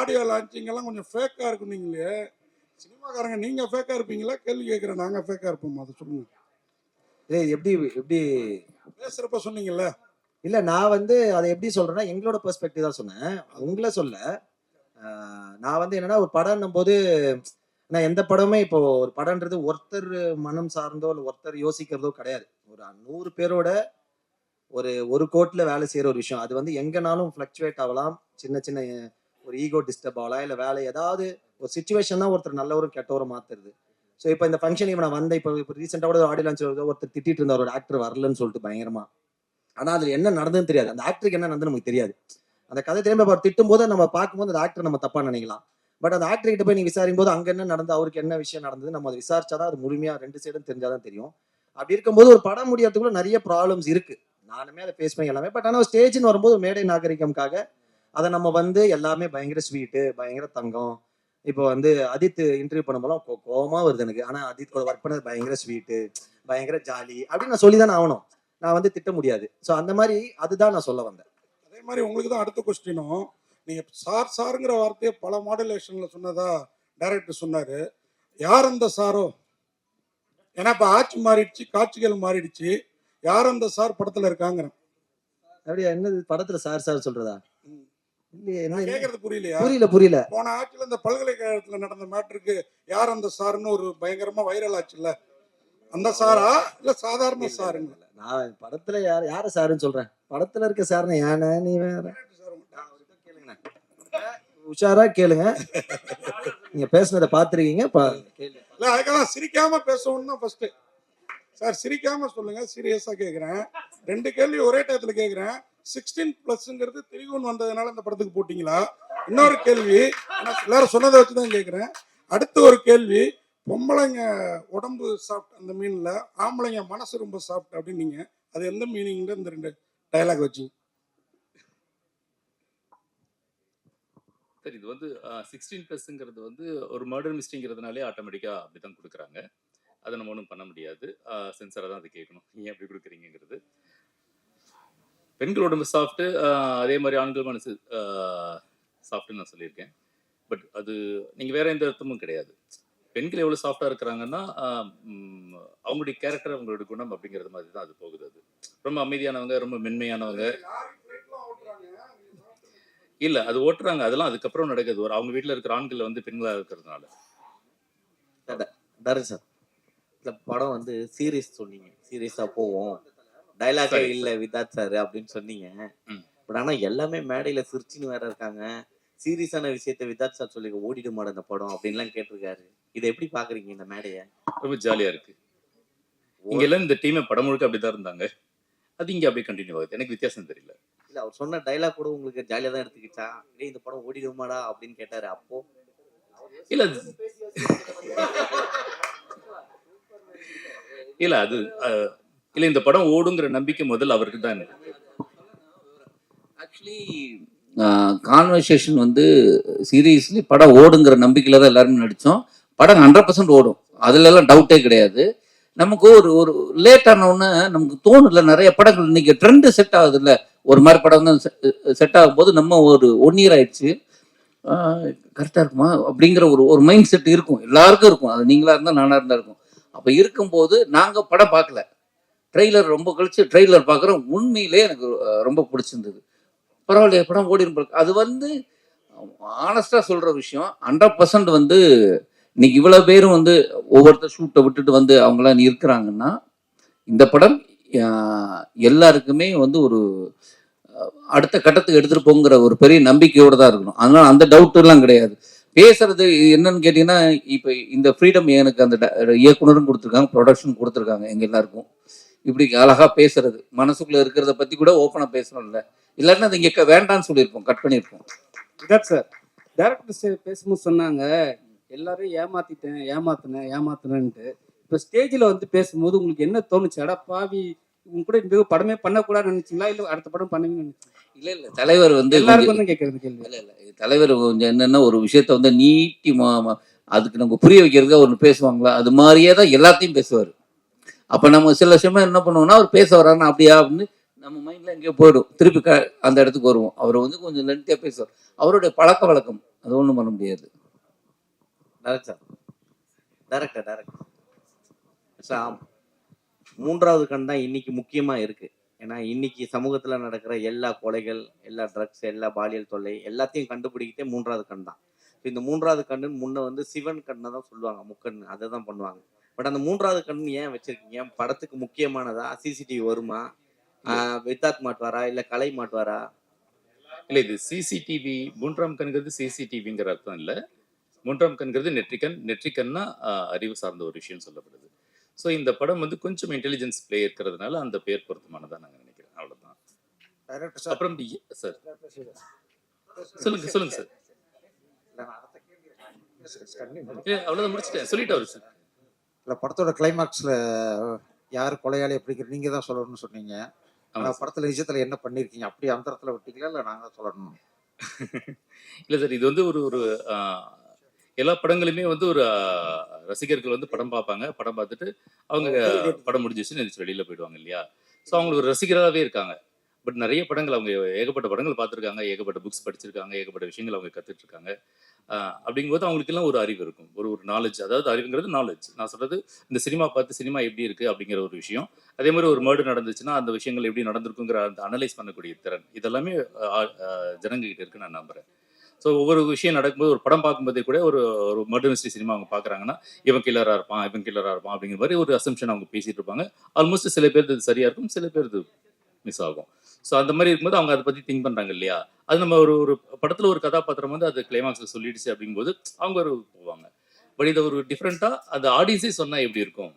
Audio launching எல்லாம் கொஞ்சம் ஃபேக்கா இருக்குன்னீங்களே, சினிமாக்காரங்க நீங்க ஃபேக்கா இருப்பீங்களா? கேள்வி கேட்கிறேன், நாங்க ஃபேக்கா இருப்போமா? அதை சொல்லுங்க. எப்படி எப்படி பேசுறப்ப சொன்னீங்கல்ல. இல்ல, நான் வந்து அதை எப்படி சொல்றேன்னா எங்களோட பெர்ஸ்பெக்டிவ் தான் சொன்னேன், உங்களை சொல்ல. நான் வந்து என்னன்னா ஒரு படம்னும் போது நான் எந்த படமே இப்போ ஒரு படம்ன்றது ஒருத்தர் மனம் சார்ந்தோ இல்லை ஒருத்தர் யோசிக்கிறதோ கிடையாது. ஒரு 100 பேரோட ஒரு கோட்ல வேலை செய்யற ஒரு விஷயம். அது வந்து எங்கனாலும் ஃபிளக்சுவேட் ஆகலாம். சின்ன சின்ன ஒரு ஈகோ டிஸ்டர்ப் ஆகலாம், இல்லை வேலை ஏதாவது ஒரு சுச்சுவேஷன் தான் ஒருத்தர் நல்லவரும் கெட்டவரும் மாத்துறது. ஸோ இப்போ இந்த ஃபங்க்ஷன் இப்போ நான் வந்தேன், இப்போ ரீசெண்டாக கூட ஆடியோ லான்ச் ஒருத்தர் திட்டிட்டு இருந்தார் ஒரு ஆக்டர் வரலன்னு சொல்லிட்டு பயங்கரமா. ஆனா அதுல என்ன நடந்ததுன்னு தெரியாது, அந்த ஆக்டருக்கு என்ன நடந்தது நமக்கு தெரியாது. அந்த கதை திரும்ப அவர் திட்டும் போது நம்ம பார்க்கும்போது அந்த ஆக்டர் நம்ம தப்பா நினைக்கலாம். பட் அந்த ஆக்டர் கிட்ட போய் நீங்க விசாரிக்கும் போது அங்க என்ன நடந்தது, அவருக்கு என்ன விஷயம் நடந்தது, நம்ம அதை விசாரிச்சாதான் அது முழுமையா 2 சைடும் தெரிஞ்சாதான் தெரியும். அப்படி இருக்கும்போது ஒரு படம் முடியறதுக்குள்ள நிறைய ப்ராப்ளம்ஸ் இருக்கு. நானுமே அதை ஃபேஸ் பண்ணி எல்லாமே. பட் ஆனால் ஸ்டேஜ்னு வரும்போது மேடை நாகரிகம்காக அதை நம்ம வந்து எல்லாமே பயங்கர ஸ்வீட்டு, பயங்கர தங்கம். இப்போ வந்து அஜித் இன்டர்வியூ பண்ணும்போது கோவமா வருது எனக்கு. ஆனா அஜித் கூட ஒர்க் பண்ணது பயங்கர ஸ்வீட்டு, பயங்கர ஜாலி அப்படின்னு நான் சொல்லி தானே ஆகணும். நான் வந்து திட்ட முடியாது. ஸோ அந்த மாதிரி அதுதான் நான் சொல்ல வந்தேன். அதே மாதிரி உங்களுக்கு தான் அடுத்த கொஸ்டினும், நீங்க சார் சாருங்கிற வார்த்தையை பல மாடுலேஷன்ல சொன்னதா டைரக்டர் சொன்னாரு. யார் அந்த சாரோ? ஏன்னா இப்ப ஆட்சி மாறிடுச்சு, காட்சிகள் மாறிடுச்சு. யார் அந்த சார் படத்துல இருக்காங்க? அப்படியா? என்னது படத்துல சார் சார் சொல்றதா? இல்லையே, என்ன கேக்குறது புரியலையா? புரியல. போன ஆட்சியில இந்த பல்கலைக்கழகத்துல நடந்த மேட்டருக்கு யார் அந்த சார்னு ஒரு பயங்கரமா வைரல் ஆச்சுல்ல, அந்த சாரா இல்ல சாதாரண சாருங்க? நான் படத்துல யார சாருன்னு சொல்றேன், படத்துல இருக்க சாருன்னு. ஏன்னா நீ வேற உஷாரா கேளுங்க. நீங்க பேசுனதை பாத்துருக்கீங்க. இல்ல அதுக்காக சிரிக்காம பேசணும் தான் ஃபர்ஸ்ட். சார் சிரிக்காம சொல்லுங்க, சீரியஸா கேக்குறேன். 2 கேள்வி ஒரே டயத்துல கேக்குறேன். 16+ங்கிறது திரிகோன் வந்ததுனால இந்த படத்துக்கு போட்டீங்களா? இன்னொரு கேள்வி, எல்லாரும் சொன்னதை வச்சுதான் கேக்குறேன். அடுத்து ஒரு கேள்வி, பொம்பளைங்க உடம்பு சாப்பிட்டு அந்த மீன்ல, ஆம்பளைங்க மனசு ரொம்ப சாப்பிட்டு அப்படின்னீங்க. அது எந்த மீனிங்ல இந்த 2 டயலாக் வச்சு? சரி, இது வந்து 16+ங்கிறது வந்து ஒரு மர்டர் மிஸ்டேங்கிறதுனாலே ஆட்டோமேட்டிக்காக அப்படி தான் கொடுக்குறாங்க. அதை நம்ம ஒன்றும் பண்ண முடியாது. சென்சராக தான் அதை கேட்கணும், ஏன் அப்படி கொடுக்குறீங்கிறது. பெண்கள் உடம்பு சாப்பிட்டு அதே மாதிரி ஆண்கள் மனசு சாப்பிட்டுன்னு நான் சொல்லியிருக்கேன். பட் அது நீங்கள் வேற எந்த அர்த்தமும் கிடையாது. பெண்கள் எவ்வளோ சாஃப்டாக இருக்கிறாங்கன்னா அவங்களுடைய கேரக்டர், அவங்களோட குணம் அப்படிங்கிறது மாதிரி தான் அது போகுது. அது ரொம்ப அமைதியானவங்க, ரொம்ப மென்மையானவங்க இல்ல, அது ஓட்டுறாங்க. அதெல்லாம் அதுக்கப்புறம் நடக்குது. ஒரு அவங்க வீட்டுல இருக்கிற ஆண்கள் வந்து பெண்களா இருக்கிறதுனால. சார் இந்த படம் வந்து சீரியஸ் சொன்னீங்க, சீரியஸா போவோம், டைலாகே இல்ல விதாத் சார் அப்படின்னு சொன்னீங்க. பட் ஆனா எல்லாமே மேடையில சிரிச்சுன்னு வேற இருக்காங்க. சீரியஸான விஷயத்த விதாத் சார் சொல்லி ஓடிடு மாட இந்த படம் அப்படின்லாம் கேட்டிருக்காரு. இதை எப்படி பாக்குறீங்க இந்த மேடைய? ரொம்ப ஜாலியா இருக்கு. இங்க எல்லாம் இந்த டீமே படம் முழுக்க அப்படிதான் இருந்தாங்க. அது இங்க அப்படியே கண்டினியூ ஆகுது. எனக்கு வித்தியாசம் தெரியல. இல்ல, அவர் சொன்ன டைலாக் கூட உங்களுக்கு ஜாலியா தான் எடுத்துக்கிச்சா? இதே இந்த படம் ஓடிடுமாடா அப்படின்னு கேட்டாரு அப்போ? இல்ல இல்ல அது இல்ல, இந்த படம் ஓடுங்கிற நம்பிக்கை முதல்ல அவருக்கு தான். ஆக்சுவலி கான்வர்சேஷன் வந்து சீரியஸ்லி படம் ஓடுங்கிற நம்பிக்கையில தான் எல்லாருமே நடிச்சோம். படம் 100% ஓடும், அதுல எல்லாம் டவுட்டே கிடையாது. நமக்கு ஒரு லேட் ஆன உடனே நமக்கு தோணுல, நிறைய படங்கள் இன்னைக்கு ட்ரெண்ட் செட் ஆகுது இல்ல, ஒரு மாதிரி படம் தான் செட் ஆகும் போது நம்ம ஒரு 1 இயர் ஆயிடுச்சு, கரெக்டா இருக்குமா அப்படிங்கிற ஒரு மைண்ட் செட் இருக்கும், எல்லாருக்கும் இருக்கும். அது நீங்களா இருந்தா நானா இருந்தா இருக்கும். அப்ப இருக்கும்போது நாங்க படம் பார்க்கல, ட்ரெய்லர் ரொம்ப கழிச்சு ட்ரெய்லர் பார்க்குறோம். உண்மையிலே எனக்கு ரொம்ப பிடிச்சிருந்தது. பரவாயில்லையே படம் ஓடி. அது வந்து ஆனஸ்டா சொல்ற விஷயம். 100% வந்து இன்னைக்கு இவ்வளவு பேரும் வந்து ஒவ்வொருத்தர் ஷூட்டை விட்டுட்டு வந்து அவங்களாம் இருக்கிறாங்கன்னா இந்த படம் எல்லாருக்குமே வந்து ஒரு அடுத்த கட்டத்துக்கு எடுத்துட்டு போங்கிற ஒரு பெரிய நம்பிக்கையோடு தான் இருக்கணும். அதனால அந்த டவுட் எல்லாம் கிடையாது. பேசுறது என்னன்னு கேட்டீங்கன்னா, இப்ப இந்த ஃப்ரீடம் எனக்கு அந்த இயக்குனரும் கொடுத்துருக்காங்க, ப்ரொடக்ஷன் கொடுத்துருக்காங்க. எங்க எல்லாருக்கும் இப்படி அழகா பேசுறது, மனசுக்குள்ள இருக்கிறத பத்தி கூட ஓப்பனா பேசணும்ல, இல்லைன்னா அது இங்க வேண்டான்னு சொல்லியிருப்போம், கட் பண்ணியிருப்போம். விதாத் சார் டைரக்டர் பேசும்போது சொன்னாங்க, எல்லாரும் ஏமாத்தினேன்ட்டு. இப்போ ஸ்டேஜில் வந்து பேசும்போது உங்களுக்கு என்ன தோணுச்சு? அடா பாவி, உங்க கூட இந்த படமே பண்ணக்கூடாதுன்னு நினைச்சீங்களா, இல்லை அடுத்த படம் பண்ணுவீங்கன்னு நினைச்சீங்களா? இல்ல தலைவர் வந்து எல்லாருக்கும் வந்து கேட்கறது கேள்வி. இல்ல தலைவர் கொஞ்சம் என்னன்னா ஒரு விஷயத்த வந்து நீட்டி அதுக்கு நம்ம புரிய வைக்கிறதுக்கு ஒன்று பேசுவாங்களா, அது மாதிரியே தான் எல்லாத்தையும் பேசுவார். அப்ப நம்ம சில சமயம் என்ன பண்ணுவோம்னா, அவர் பேச வரான்னு அப்படியா அப்படின்னு நம்ம மைண்டில் எங்கேயோ போயிடும், திருப்பி அந்த இடத்துக்கு வருவோம். அவர் வந்து கொஞ்சம் லென்த்தியாக பேசுவார், அவருடைய பழக்க வழக்கம், அது ஒன்றும் பண்ண முடியாது. டேரக்டர் மூன்றாவது கண் தான் இன்னைக்கு முக்கியமா இருக்கு. ஏன்னா இன்னைக்கு சமூகத்துல நடக்கிற எல்லா கொலைகள், எல்லா ட்ரக்ஸ், எல்லா பாலியல் தொல்லை எல்லாத்தையும் கண்டுபிடிக்கிட்டே மூன்றாவது கண் தான். இந்த மூன்றாவது கண்ணுன்னு முன்ன வந்து சிவன் கண்ணை தான் சொல்லுவாங்க, முக்கண் அதை தான் பண்ணுவாங்க. பட் அந்த மூன்றாவது கண் ஏன் வச்சிருக்கீங்க? படத்துக்கு முக்கியமானதா? சிசிடிவி வருமா? வித்தாத் மாட்டுவாரா இல்ல கலை மாட்டுவாரா? இல்லை, இது சிசிடிவி மூன்றாம் கண்கிறது சிசிடிவிங்கிற அர்த்தம் இல்லை. மூன்றாம் கண்கிறது நெற்றிக்கண். நெற்றிக்கண்ணா அறிவு சார்ந்த ஒரு விஷயம் சொல்லப்படுது. ஸோ இந்த படம் வந்து கொஞ்சம் இன்டெலிஜென்ஸ் பிளே இருக்கிறதுனால அந்த பேர் பொருத்தமானதான் நாங்கள் நினைக்கிறேன். அவ்வளோதான். அப்புறம் சார் சொல்லுங்க சொல்லுங்க சார். அவ்வளோதான், முடிச்சிட்டேன், சொல்லிட்டு அவரு சார். இல்லை, படத்தோட கிளைமாக்ஸில் யார் கொலையாளி அப்படிங்கிற நீங்கள் தான் சொல்லணும்னு சொன்னீங்க. ஆனால் படத்தில் நிஜத்தில் என்ன பண்ணியிருக்கீங்க? அப்படி அந்தரத்தில் விட்டீங்களா இல்லை நாங்கள் சொல்லணும்? இல்லை சார், இது வந்து ஒரு ஒரு எல்லா படங்களுமே வந்து ஒரு ரசிகர்கள் வந்து படம் பார்ப்பாங்க. படம் பார்த்துட்டு அவங்க படம் முடிஞ்சிச்சு நினைச்சு வெளியில போயிடுவாங்க இல்லையா? ஸோ அவங்களுக்கு ஒரு ரசிகராகவே இருக்காங்க. பட் நிறைய படங்கள் அவங்க ஏகப்பட்ட படங்கள் பார்த்துருக்காங்க, ஏகப்பட்ட புக்ஸ் படிச்சிருக்காங்க, ஏகப்பட்ட விஷயங்கள் அவங்க கற்றுட்டு இருக்காங்க. அப்படிங்கும்போது அவங்களுக்கு எல்லாம் ஒரு அறிவு இருக்கும், ஒரு ஒரு நாலேஜ். அதாவது அறிவுங்கிறது நாலேஜ். நான் சொல்றது இந்த சினிமா பார்த்து சினிமா எப்படி இருக்கு அப்படிங்கிற ஒரு விஷயம். அதே மாதிரி ஒரு மர்டர் நடந்துச்சுன்னா அந்த விஷயங்கள் எப்படி நடந்திருக்குங்கிற அந்த அனலைஸ் பண்ணக்கூடிய திறன், இதெல்லாமே ஜனங்ககிட்ட இருக்குன்னு நான் நம்புறேன். ஸோ ஒவ்வொரு விஷயம் நடக்கும்போது ஒரு படம் பார்க்கும்போதே கூட ஒரு ஒரு மர்டர் மிஸ்ட்ரி சினிமா அவங்க பார்க்குறாங்கன்னா இவன் கில்லராக இருப்பான் அப்படிங்கிற மாதிரி ஒரு அசம்ஷன் அவங்க பேசிட்டு இருப்பாங்க. ஆல்மோஸ்ட் சில பேர் இது சரியா இருக்கும், சில பேர் இது மிஸ் ஆகும். ஸோ அந்த மாதிரி இருக்கும்போது அவங்க அதை பற்றி திங்க் பண்ணுறாங்க இல்லையா? அது நம்ம ஒரு ஒரு படத்தில் ஒரு கதாபாத்திரம் வந்து அது கிளைமாக்ஸில் சொல்லிடுச்சு அப்படிங்கும்போது அவங்க ஒரு போவாங்க. பட் இதை ஒரு டிஃப்ரெண்ட்டாக அந்த ஆடியன்ஸே சொன்னால் எப்படி இருக்கும்,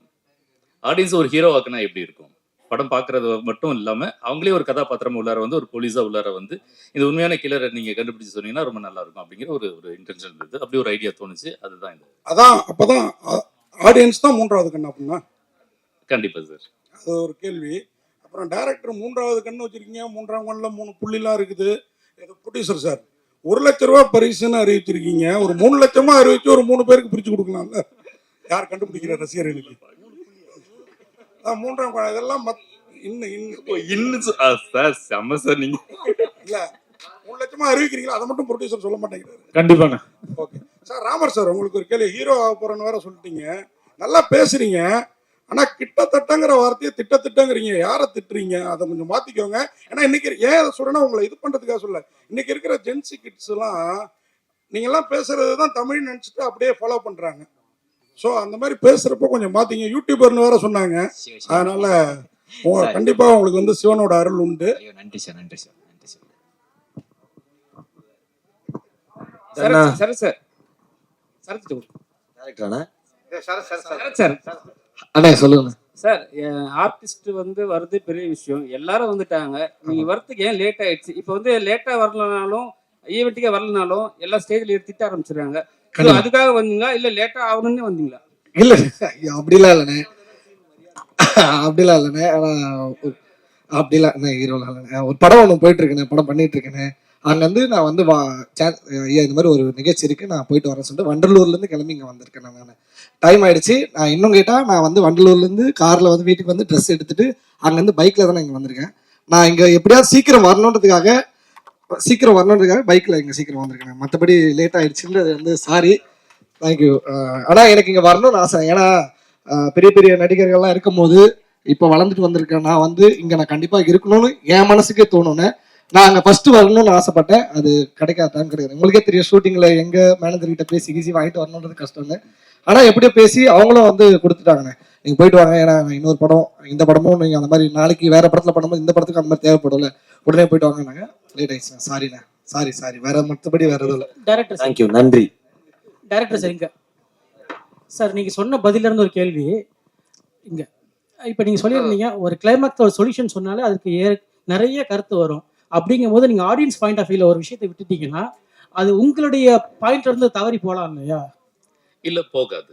ஆடியன்ஸ் ஒரு ஹீரோ ஆக்குனா எப்படி இருக்கும், படம் பார்க்கறது மட்டும் இல்லாமல் அவங்களே ஒரு கதாபாத்திரம் உள்ளார வந்து ஒரு போலீஸாக உள்ளார வந்து இந்த உண்மையான கில்லரை நீங்கள் கண்டுபிடிச்சு சொன்னீங்கன்னா ரொம்ப நல்லா இருக்கும் அப்படிங்கிற ஒரு ஒரு இன்டென்ஷன் இருந்தது. அப்படி ஒரு ஐடியா தோணுச்சு, அதுதான் இது. அதான் அப்போதான் ஆடியன்ஸ் தான் மூன்றாவது கண் அப்படின்னா? கண்டிப்பாக சார், அது ஒரு கேள்வி. அப்புறம் டைரக்டர் மூன்றாவது கண்ணு வச்சிருக்கீங்க, மூன்றாம் கண்ணில் 3 புள்ளிலாம் இருக்குது. ப்ரொடியூசர் சார் 1 லட்ச ரூபா பரிசுன்னு அறிவிச்சிருக்கீங்க, ஒரு 3 லட்சமா அறிவிச்சு ஒரு 3 பேருக்கு பிரிச்சு கொடுக்கலாம்ல? யார் கண்டுபிடிக்கிற ரசிகர்களுக்கு? மூன்றாம் இதெல்லாம் இன்னும் செம்ம சார். நீங்க இல்ல 3 லட்சமா அறிவிக்கிறீங்களா? அதை மட்டும் ப்ரொடியூசர் சொல்ல மாட்டேங்கிறாரு. கண்டிப்பாண்ணா. Okay sir. ராமர் சார், உங்களுக்கு ஒரு கேள்வி. ஹீரோ ஆக போறேன்னு வேற சொல்லிட்டீங்க, நல்லா பேசுறீங்க, ஆனா கிட்டத்தட்டங்கிற வார்த்தையை திட்டங்கிறீங்க. யாரை திட்டுறீங்க? அதை கொஞ்சம் மாத்திக்கோங்க. ஏன்னா இன்னைக்கு ஏன் அதை சொல்றேன்னா உங்களை இது பண்றதுக்காக சொல்ல. இன்னைக்கு இருக்கிற ஜென்சி கிட்ஸ் எல்லாம் நீங்க எல்லாம் பேசுறது தான் தமிழ் நினைச்சிட்டு அப்படியே ஃபாலோ பண்றாங்க. ஸோ அந்த மாதிரி பேசுறப்ப கொஞ்சம் மாத்திங்க. யூடியூபர்னு வேற சொன்னாங்க, அதனால கண்டிப்பா உங்களுக்கு வந்து சிவனோட அருள் உண்டு. நன்றி சார், நன்றி சார், நன்றி சார். அண்ணே சொல்லுங்க சார். ஆர்டிஸ்ட் வந்து வருது பெரிய விஷயம், எல்லாரும் வந்துட்டாங்க. நீங்க வரதுக்கு ஏன் லேட் ஆயிடுச்சு? இப்போ வந்து லேட்டா வரலனாலும் ஈவெண்ட்டுக்கே வரலனாலும் எல்லா ஸ்டேஜ்ல திட்ட ஆரம்பிச்சிடுறாங்க. அதுக்காக வந்தீங்களா இல்ல லேட்டா ஆகணும்னு வந்தீங்களா? இல்ல அப்படிலாம் இல்லைண்ணே, அப்படிலாம் இல்லைண்ணே. ஆனா அப்படிலாம் ஹீரோலாம் இல்லைண்ணே. ஒரு படம் ஒன்று போயிட்டு இருக்கேன், படம் பண்ணிட்டு இருக்கேன். அங்க வந்து நான் வந்து ஐயா இந்த மாதிரி ஒரு நிகழ்ச்சி இருக்கு, நான் போயிட்டு வரேன்னு சொல்லிட்டு வண்டலூர்ல இருந்து கிளம்பி இங்க வந்திருக்கேன். நான் டைம் ஆயிடுச்சு. நான் இன்னும் கேட்டா நான் வந்து வண்டலூர்ல இருந்து கார்ல வந்து வீட்டுக்கு வந்து ட்ரெஸ் எடுத்துட்டு அங்க இருந்து பைக்ல தான் இங்க வந்திருக்கேன். நான் இங்க எப்படியாவது சீக்கிரம் வரணுன்றதுக்காக பைக்ல இங்க சீக்கிரம் வந்திருக்கேன். மற்றபடி லேட் ஆயிடுச்சுன்றது வந்து சாரி, தேங்க்யூ. ஆனா எனக்கு இங்க வரணும்னு ஆசை. ஏன்னா பெரிய பெரிய நடிகர்கள்லாம் இருக்கும் போது இப்போ வளர்ந்துட்டு வந்திருக்கேன். நான் வந்து இங்க நான் கண்டிப்பா இருக்கணும்னு என் மனசுக்கே தோணுன்னு நான் அங்க ஃபர்ஸ்ட் வரணும்னு ஆசைப்பட்டேன். அது கிடைக்காதான் கிடையாது. உங்களுக்கே தெரியும், ஷூட்டிங்ல எங்க மேனேஜர் கிட்ட பேசி ஈஸி வாங்கிட்டு வரணுன்றது கஷ்டம்னு. ஆனா எப்படியோ பேசி அவங்களும் வந்து கொடுத்துட்டாங்கண்ணே, நீங்க போயிட்டு வாங்க, ஏன்னா இன்னொரு படம் இந்த படமும் நீங்க அந்த மாதிரி நாளைக்கு வேற படத்துல பண்ணும்போது இந்த படத்துக்கு அந்த மாதிரி தேவைப்படல, உடனே போயிட்டு வாங்கினாங்க. லேட் ஆயிடுச்சு, சாரிண்ணே, சாரி. வேற மற்றபடி வேற எதுவும் இல்லை. டைரக்டர் தேங்க்யூ, நன்றி. டைரக்டர் சார், இங்க சார் நீங்க சொன்ன பதில இருந்து ஒரு கேள்வி. இங்க இப்ப நீங்க சொல்லியிருந்தீங்க ஒரு கிளைமாக்ஸ் ஒரு சொல்யூஷன் சொன்னாலே அதுக்கு நிறைய கருத்து வரும். அப்படிங்கும் போது நீங்க ஆடியன்ஸ் பாயிண்ட் ஆஃப் வியூல ஒரு விஷயத்தை விட்டுட்டீங்கன்னா அது உங்களுடைய பாயிண்ட்ல இருந்து தவறி போலாம் இல்லையா? இல்ல, போகாது.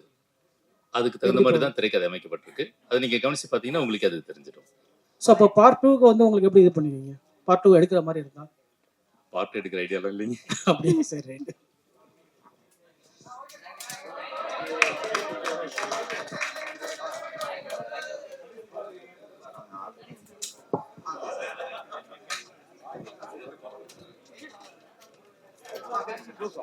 அதுக்கு தகுந்த மாதிரி தான் திரைக்கதை அமைக்கப்பட்டிருக்கு. அதை நீங்க கவனிச்சு பாத்தீங்கன்னா உங்களுக்கு அது தெரிஞ்சிடும். ஸோ அப்போ பார்ட் 2க்கு வந்து உங்களுக்கு எப்படி இது பண்ணுவீங்க? பார்ட் 2 எடுக்கிற மாதிரி இருந்தா? பார்ட் எடுக்கிற ஐடியாலாம் இல்லைங்க. அப்படியே சரி, ரைட்.